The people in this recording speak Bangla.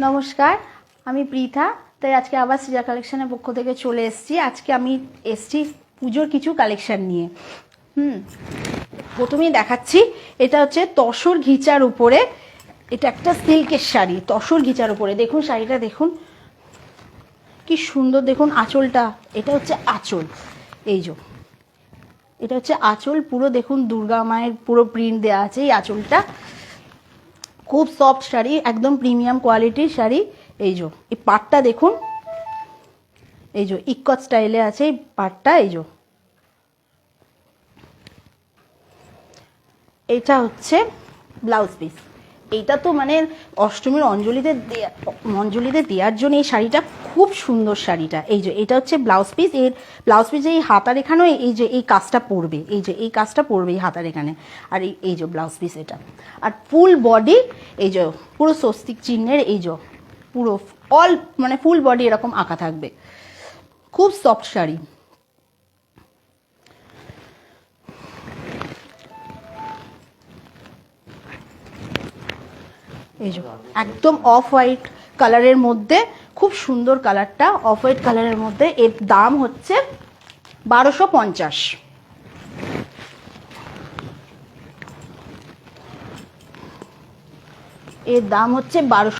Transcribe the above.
নমস্কার, আমি পৃথা। তাই আজকে আবার সৃজা কালেকশনের পক্ষ থেকে চলে এসেছি। আজকে আমি এসেছি পুজোর কিছু কালেকশন নিয়ে। প্রথমেই দেখাচ্ছি, এটা হচ্ছে তসর ঘিচার উপরে, এটা একটা সিল্কের শাড়ি তসর ঘিচার উপরে। দেখুন শাড়িটা দেখুন কি সুন্দর, দেখুন আঁচলটা, এটা হচ্ছে আঁচল। এই যে এটা হচ্ছে আঁচল, পুরো দেখুন দুর্গা মায়ের পুরো প্রিন্ট দেওয়া আছে এই আঁচলটা। খুব সফট শাড়ি, একদম প্রিমিয়াম কোয়ালিটির শাড়ি। এই যে এই পাটটা দেখুন, এই যে ইক্কত স্টাইলে আছে এই পাটটা। এই যে এটা হচ্ছে ব্লাউজ পিস। এইটা তো মানে অষ্টমীর অঞ্জলিতে দেওয়ার জন্য এই শাড়িটা খুব সুন্দর শাড়িটা। এই যে এটা হচ্ছে ব্লাউজ পিস। এর ব্লাউজ পিস এই হাতার এখানেও এই যে এই কাজটা পড়বে, এই যে এই কাজটা পড়বে এই হাতার এখানে। আর এই যে ব্লাউজ পিস এটা। আর ফুল বডি এই যে পুরো স্বস্তিক চিহ্নের, এই যে পুরো অল মানে ফুল বডি এরকম আঁকা থাকবে। খুব সফট শাড়ি। এই যে একদম অফ হোয়াইট কালারের মধ্যে, খুব সুন্দর কালারটা, অফ হোয়াইট কালারের মধ্যে। এর দাম হচ্ছে 1250। এর দাম হচ্ছে 1200।